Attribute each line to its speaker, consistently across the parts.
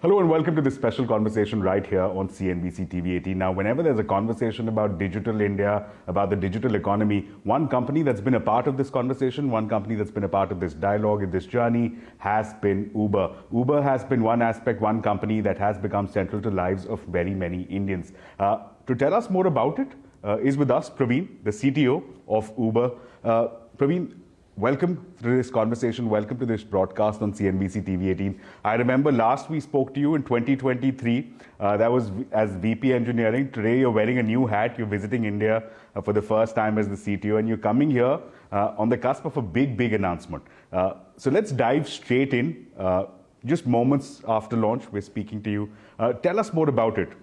Speaker 1: Hello and welcome to this special conversation right here on CNBC-TV18. Now, whenever there's a conversation about digital India, about the digital economy, one company that's been a part of this conversation, one company that's been a part of this dialogue in this journey has been Uber. Uber has been one aspect, one company that has become central to lives of very many Indians. To tell us more about it is with us Praveen, the CTO of Uber. Praveen, welcome to this conversation. Welcome to this broadcast on CNBC TV18. I remember last we spoke to you in 2023. That was as VP Engineering. Today you're wearing a new hat. You're visiting India for the first time as the CTO, and you're coming here on the cusp of a big announcement. So let's dive straight in. Just moments after launch, we're speaking to you. Tell us more about it.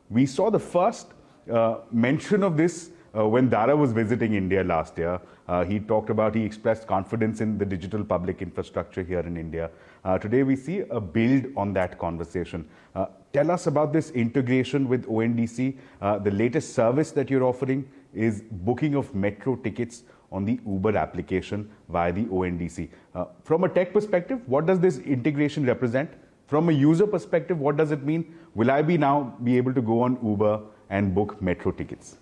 Speaker 1: We saw the first mention of this when Dara was visiting India last year. He expressed confidence in the digital public infrastructure here in India. Today we see a build on that conversation. Tell us about this integration with ONDC. The latest service that you're offering is booking of metro tickets on the Uber application via the ONDC. From a tech perspective, what does this integration represent? From a user perspective, what does it mean? Will I now be able to go on Uber and book metro tickets?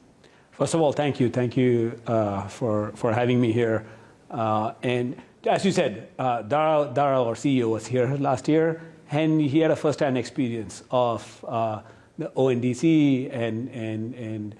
Speaker 2: First of all, thank you. Thank you for having me here. And as you said, Dara, our CEO, was here last year, and he had a first-hand experience of the ONDC and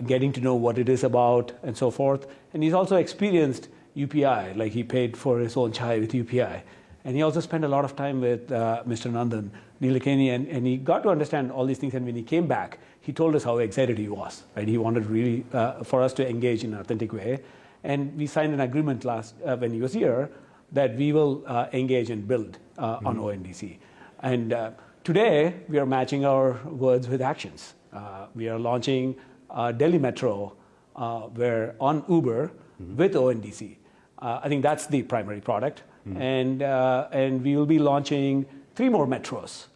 Speaker 2: getting to know what it is about and so forth. And he's also experienced UPI, like he paid for his own chai with UPI. And he also spent a lot of time with Mr. Nandan Nilekani, and he got to understand all these things. And when he came back, he told us how excited he was. Right? He wanted really for us to engage in an authentic way. And we signed an agreement when he was here that we will engage and build on ONDC. And today, we are matching our words with actions. We are launching Delhi Metro on Uber with ONDC. I think that's the primary product. And we will be launching 3 more metros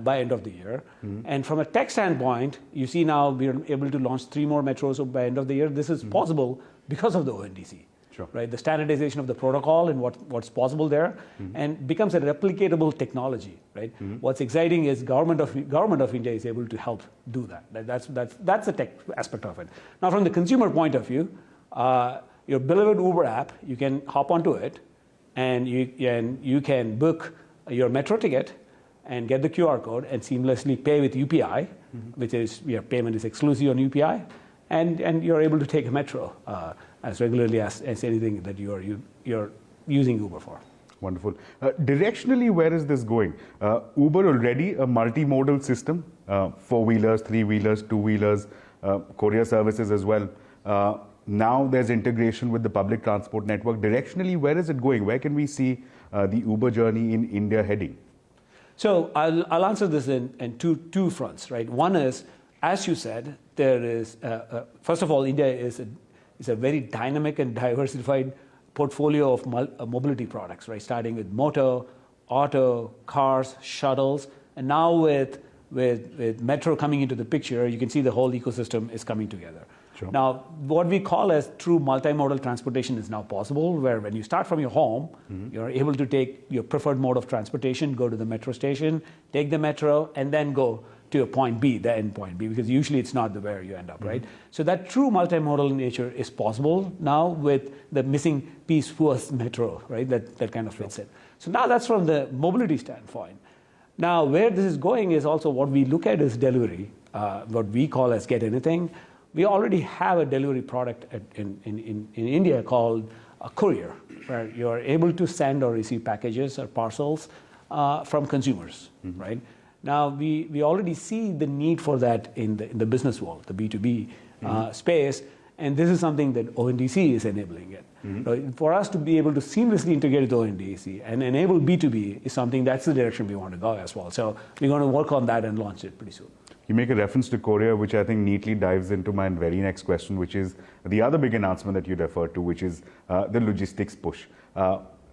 Speaker 2: by end of the year. And from a tech standpoint, you see now we're able to launch 3 more metros by end of the year. This is possible because of the ONDC.
Speaker 1: Sure.
Speaker 2: Right? The standardization of the protocol and what's possible there, and becomes a replicatable technology. Right? What's exciting is government of India is able to help do that. That's the tech aspect of it. Now, from the consumer point of view, your beloved Uber app, you can hop onto it, and you can book your metro ticket and get the QR code and seamlessly pay with UPI, which is your payment is exclusive on UPI, and you're able to take a metro as regularly as anything that you're using Uber for.
Speaker 1: Wonderful. Directionally, where is this going? Uber already a multimodal system, 4-wheelers, 3-wheelers, 2-wheelers, courier services as well. Now there's integration with the public transport network. Directionally, where is it going? Where can we see the Uber journey in India heading?
Speaker 2: So I'll answer this in two fronts, right? One is, as you said, there is first of all, India is a very dynamic and diversified portfolio of mobility products, right? Starting with motor, auto, cars, shuttles, and now with metro coming into the picture, you can see the whole ecosystem is coming together.
Speaker 1: Sure.
Speaker 2: Now, what we call as true multimodal transportation is now possible, where when you start from your home, you're able to take your preferred mode of transportation, go to the metro station, take the metro, and then go to a point B, the end point B, because usually it's not where you end up, right? So that true multimodal nature is possible now with the missing piece was metro, right? That kind of fits it. So now that's from the mobility standpoint. Now, where this is going is also what we look at is delivery, what we call as Get Anything. We already have a delivery product in India called a courier, where you're able to send or receive packages or parcels from consumers, right? Now, we already see the need for that in the business world, the B2B space, and this is something that ONDC is enabling it. So for us to be able to seamlessly integrate with ONDC and enable B2B is something that's the direction we want to go as well. So we're going to work on that and launch it pretty soon.
Speaker 1: You make a reference to courier, which I think neatly dives into my very next question, which is the other big announcement that you referred to, which is the logistics push.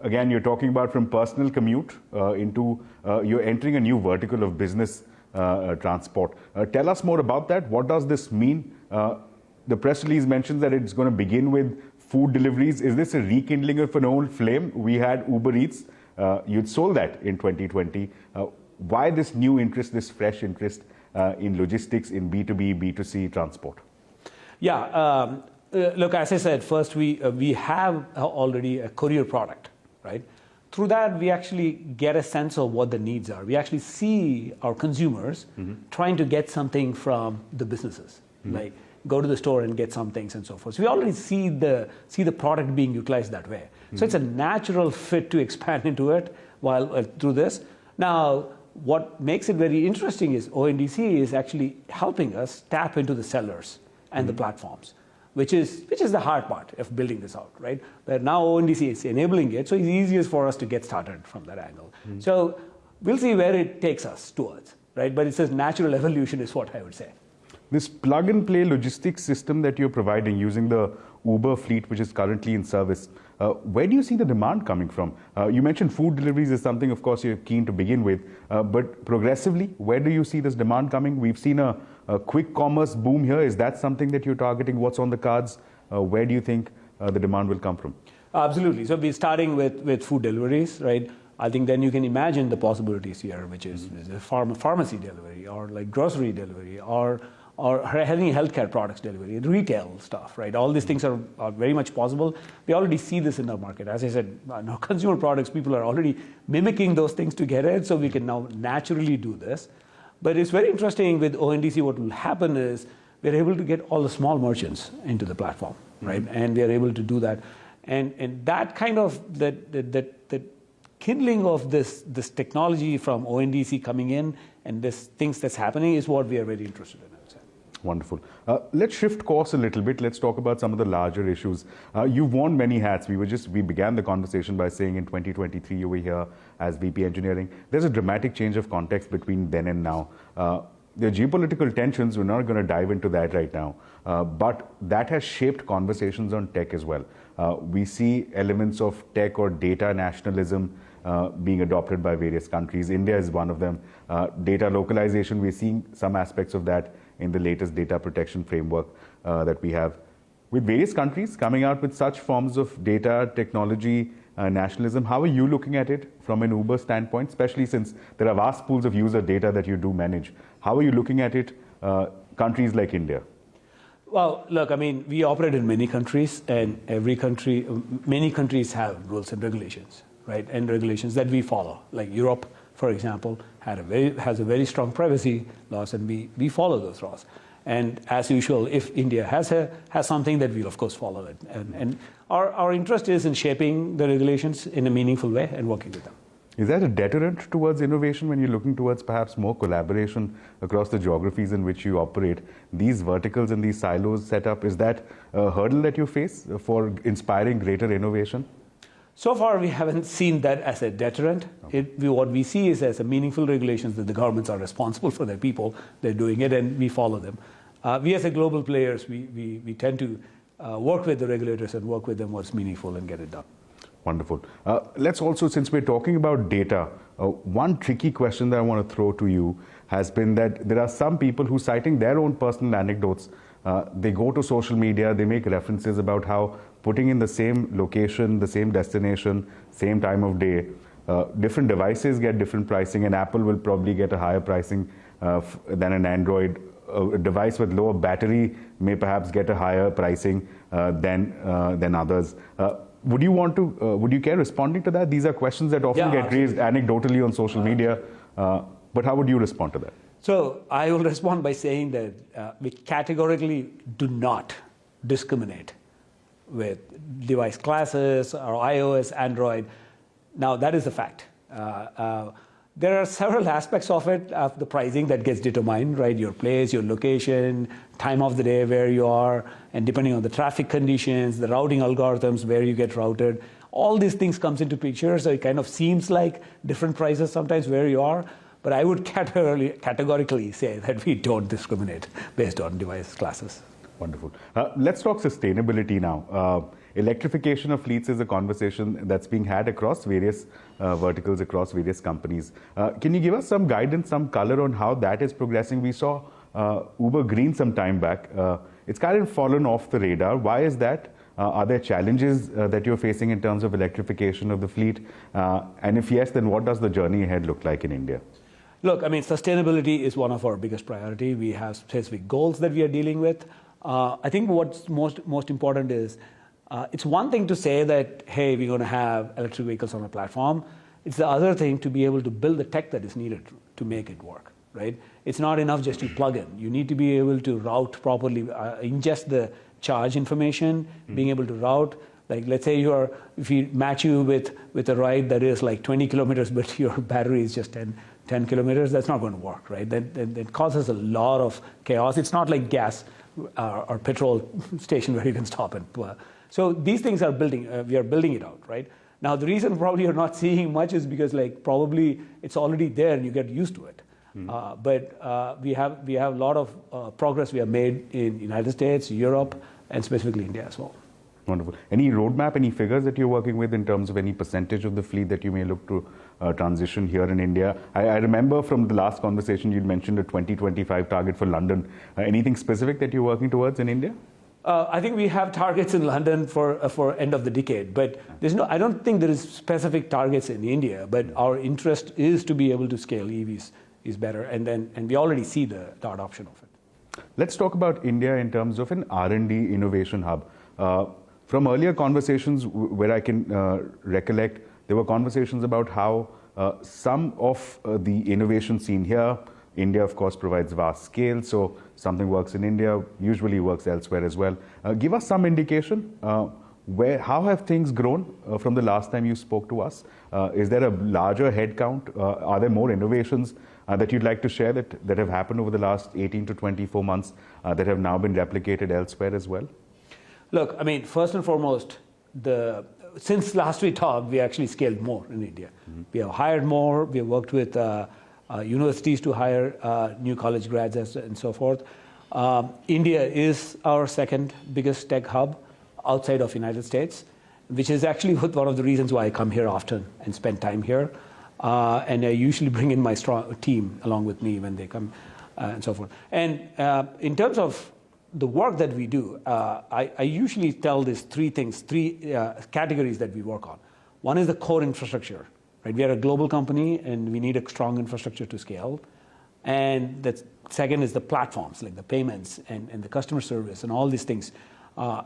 Speaker 1: Again, you're talking about from personal commute into you're entering a new vertical of business transport. Tell us more about that. What does this mean? The press release mentions that it's going to begin with food deliveries. Is this a rekindling of an old flame? We had Uber Eats. You'd sold that in 2020. why this new interest, this fresh interest in logistics, in B2B, B2C transport?
Speaker 2: Yeah, look, as I said, first we have already a courier product, right? Through that, we actually get a sense of what the needs are. We actually see our consumers trying to get something from the businesses, like go to the store and get some things and so forth. So we already see the product being utilized that way. So it's a natural fit to expand into it while through this. Now, what makes it very interesting is ONDC is actually helping us tap into the sellers and the platforms, which is the hard part of building this out, right? But now ONDC is enabling it, so it's easiest for us to get started from that angle. So we'll see where it takes us towards, right? But it's a natural evolution is what I would say.
Speaker 1: This plug-and-play logistics system that you're providing using the Uber fleet, which is currently in service, where do you see the demand coming from? You mentioned food deliveries is something, of course, you're keen to begin with, but progressively, where do you see this demand coming? We've seen a quick commerce boom here. Is that something that you're targeting? What's on the cards? Where do you think the demand will come from?
Speaker 2: Absolutely. So we're starting with food deliveries, right? I think then you can imagine the possibilities here, which is pharmacy delivery or like grocery delivery or having healthcare products delivery, retail stuff, right? All these things are very much possible. We already see this in our market. As I said, consumer products, people are already mimicking those things to get it, so we can now naturally do this. But it's very interesting with ONDC, what will happen is we're able to get all the small merchants into the platform, right? And we are able to do that. And that kind of, that kindling of this technology from ONDC coming in and this things that's happening is what we are very interested in.
Speaker 1: Wonderful. Let's shift course a little bit. Let's talk about some of the larger issues. You've worn many hats. We began the conversation by saying in 2023 you were here as VP Engineering. There's a dramatic change of context between then and now. The geopolitical tensions, we're not going to dive into that right now, but that has shaped conversations on tech as well. We see elements of tech or data nationalism being adopted by various countries. India is one of them. Data localization, we're seeing some aspects of that in the latest data protection framework that we have. With various countries coming out with such forms of data, technology, nationalism, how are you looking at it from an Uber standpoint, especially since there are vast pools of user data that you do manage? How are you looking at it, countries like India?
Speaker 2: Well, look, I mean, we operate in many countries, and many countries have rules and regulations, right? And regulations that we follow. Like Europe, for example, has a very strong privacy laws, and we follow those laws. And as usual, if India has something, that we'll of course follow it. And our interest is in shaping the regulations in a meaningful way and working with them.
Speaker 1: Is that a deterrent towards innovation when you're looking towards perhaps more collaboration across the geographies in which you operate? These verticals and these silos set up, is that a hurdle that you face for inspiring greater innovation?
Speaker 2: So far, we haven't seen that as a deterrent. What we see is as a meaningful regulations that the governments are responsible for their people. They're doing it, and we follow them. We as a global players, we tend to work with the regulators and work with them what's meaningful and get it done.
Speaker 1: Wonderful. Let's also, since we're talking about data, one tricky question that I want to throw to you has been that there are some people who, citing their own personal anecdotes, they go to social media, they make references about how putting in the same location, the same destination, same time of day, different devices get different pricing, and Apple will probably get a higher pricing than an Android. A device with lower battery may perhaps get a higher pricing than others. Would you care responding to that? These are questions that often get raised anecdotally on social media, but how would you respond to that?
Speaker 2: So I will respond by saying that we categorically do not discriminate with device classes or iOS, Android. Now that is a fact. There are several aspects of it, of the pricing that gets determined, right? Your place, your location, time of the day where you are, and depending on the traffic conditions, the routing algorithms, where you get routed, all these things comes into picture. So it kind of seems like different prices sometimes where you are, but I would categorically say that we don't discriminate based on device classes.
Speaker 1: Wonderful. Let's talk sustainability now. Electrification of fleets is a conversation that's being had across various verticals, across various companies. Can you give us some guidance, some color on how that is progressing? We saw Uber Green some time back. It's kind of fallen off the radar. Why is that? Are there challenges that you're facing in terms of electrification of the fleet? And if yes, then what does the journey ahead look like in India?
Speaker 2: Look, I mean, sustainability is one of our biggest priority. We have specific goals that we are dealing with. I think what's most important is it's one thing to say that, hey, we're going to have electric vehicles on a platform. It's the other thing to be able to build the tech that is needed to make it work, right? It's not enough just to plug in. You need to be able to route properly, ingest the charge information, being able to route. Like, let's say if we match you with a ride that is like 20 kilometers, but your battery is just 10 kilometers, that's not going to work, right? That causes a lot of chaos. It's not like gas or petrol station where you can stop and. So these things are we are building it out, right? Now, the reason probably you're not seeing much is because like probably it's already there and you get used to it. But we have a lot of progress we have made in the United States, Europe, and specifically India as well.
Speaker 1: Wonderful. Any roadmap, any figures that you're working with in terms of any percentage of the fleet that you may look to transition here in India? I remember from the last conversation you'd mentioned a 2025 target for London. Anything specific that you're working towards in India?
Speaker 2: I think we have targets in London for end of the decade, but I don't think there is specific targets in India. But our interest is to be able to scale EVs is better, and we already see the adoption of it.
Speaker 1: Let's talk about India in terms of an R&D innovation hub. From earlier conversations where I can recollect, there were conversations about how some of the innovation seen here, India of course provides vast scale, so something works in India, usually works elsewhere as well. Give us some indication, how have things grown from the last time you spoke to us? Is there a larger headcount? Are there more innovations that you'd like to share that have happened over the last 18 to 24 months that have now been replicated elsewhere as well?
Speaker 2: Look, I mean, first and foremost, since last we talked, we actually scaled more in India. We have hired more, we have worked with universities to hire new college grads and so forth. India is our second biggest tech hub outside of United States, which is actually one of the reasons why I come here often and spend time here. And I usually bring in my strong team along with me when they come and so forth. And in terms of the work that we do, I usually tell these three categories that we work on. One is the core infrastructure, right? We are a global company and we need a strong infrastructure to scale. And the second is the platforms, like the payments and the customer service and all these things.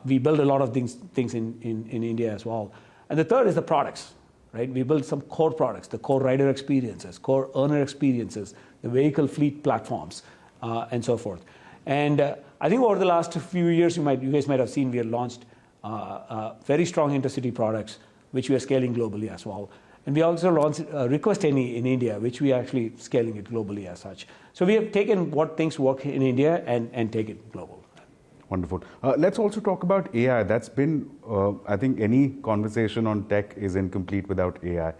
Speaker 2: We build a lot of things in India as well. And the third is the products, right? We build some core products, the core rider experiences, core earner experiences, the vehicle fleet platforms, and so forth. And I think over the last few years, you guys might have seen we have launched very strong intercity products, which we are scaling globally as well. And we also launched Request Any in India, which we are actually scaling it globally as such. So we have taken what things work in India and take it global.
Speaker 1: Wonderful. Let's also talk about AI. That's been, I think any conversation on tech is incomplete without AI.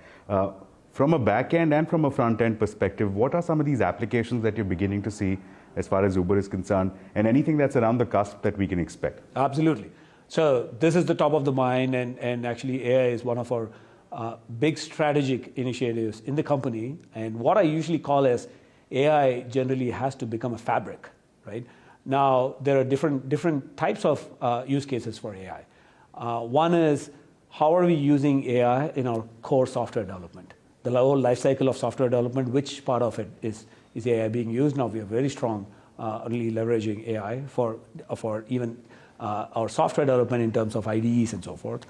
Speaker 1: From a back-end and from a front-end perspective, what are some of these applications that you're beginning to see as far as Uber is concerned, and anything that's around the cusp that we can expect?
Speaker 2: Absolutely. So this is the top of the mind, and actually AI is one of our big strategic initiatives in the company. And what I usually call as AI generally has to become a fabric, right? Now, there are different types of use cases for AI. One is, how are we using AI in our core software development? The whole life cycle of software development, which part of it is AI being used? Now, we are very strong really leveraging AI for even our software development in terms of IDEs and so forth.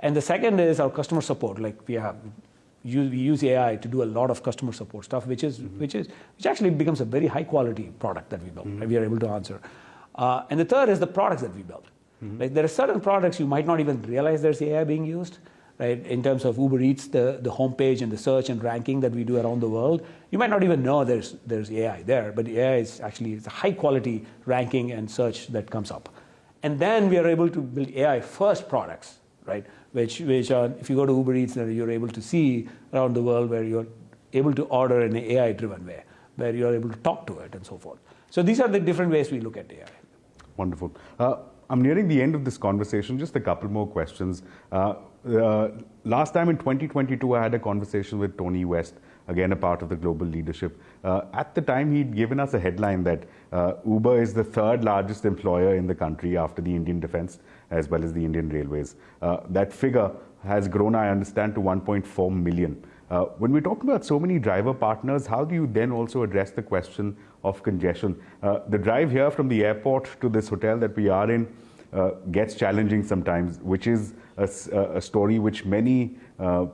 Speaker 2: And the second is our customer support. Like we use AI to do a lot of customer support stuff, which actually becomes a very high quality product that we build. Right? We are able to answer. And the third is the products that we build. Like there are certain products you might not even realize there's AI being used. Right? In terms of Uber Eats, the homepage and the search and ranking that we do around the world, you might not even know there's AI there, but the AI is actually a high quality ranking and search that comes up. And then we are able to build AI first products, right? Which are, if you go to Uber Eats, then you're able to see around the world where you're able to order in an AI driven way, where you're able to talk to it and so forth. So these are the different ways we look at AI.
Speaker 1: Wonderful. I'm nearing the end of this conversation, just a couple more questions. Last time in 2022, I had a conversation with Tony West, again a part of the global leadership. At the time, he'd given us a headline that Uber is the third largest employer in the country after the Indian Defence, as well as the Indian Railways. That figure has grown, I understand, to 1.4 million. When we talk about so many driver partners, how do you then also address the question of congestion? The drive here from the airport to this hotel that we are in gets challenging sometimes, which is a story which many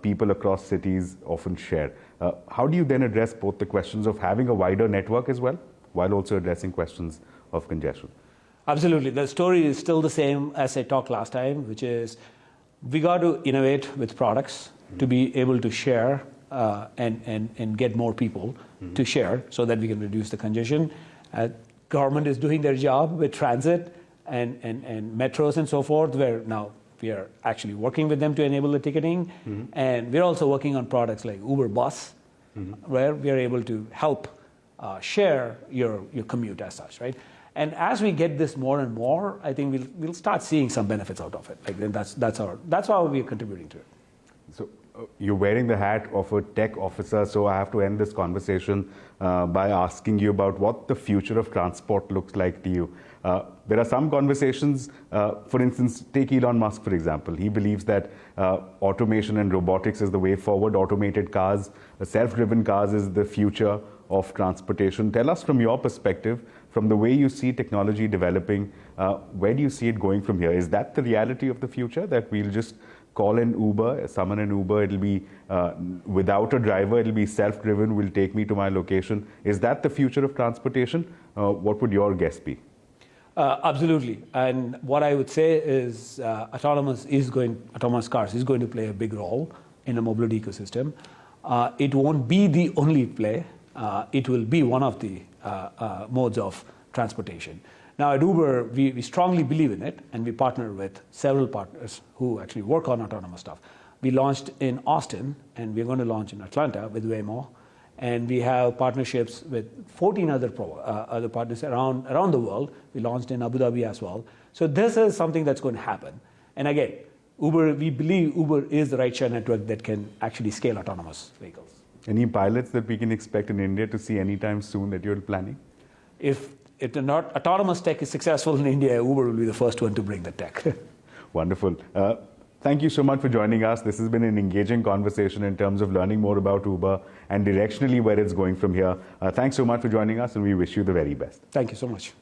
Speaker 1: people across cities often share. How do you then address both the questions of having a wider network as well, while also addressing questions of congestion?
Speaker 2: Absolutely. The story is still the same as I talked last time, which is we got to innovate with products to be able to share and get more people to share so that we can reduce the congestion. Government is doing their job with transit and metros and so forth, where now we are actually working with them to enable the ticketing. And we're also working on products like Uber Bus, where we are able to help share your commute as such, right? And as we get this more and more, I think we'll start seeing some benefits out of it. Like that's how we're contributing to it.
Speaker 1: So you're wearing the hat of a tech officer, so I have to end this conversation by asking you about what the future of transport looks like to you. There are some conversations, for instance, take Elon Musk, for example. He believes that automation and robotics is the way forward. Automated cars, self-driven cars is the future of transportation. Tell us from your perspective, from the way you see technology developing, where do you see it going from here? Is that the reality of the future, that we'll just call an Uber, summon an Uber, it'll be without a driver, it'll be self-driven, will take me to my location? Is that the future of transportation? What would your guess be?
Speaker 2: Absolutely. And what I would say is autonomous cars is going to play a big role in a mobility ecosystem. It won't be the only play. It will be one of the modes of transportation. Now at Uber, we strongly believe in it, and we partner with several partners who actually work on autonomous stuff. We launched in Austin, and we're going to launch in Atlanta with Waymo. And we have partnerships with 14 other partners around the world. We launched in Abu Dhabi as well. So this is something that's going to happen. And again, we believe Uber is the rideshare network that can actually scale autonomous vehicles.
Speaker 1: Any pilots that we can expect in India to see anytime soon that you're planning?
Speaker 2: If autonomous tech is successful in India, Uber will be the first one to bring the tech.
Speaker 1: Wonderful. Thank you so much for joining us. This has been an engaging conversation in terms of learning more about Uber and directionally where it's going from here. Thanks so much for joining us, and we wish you the very best.
Speaker 2: Thank you so much.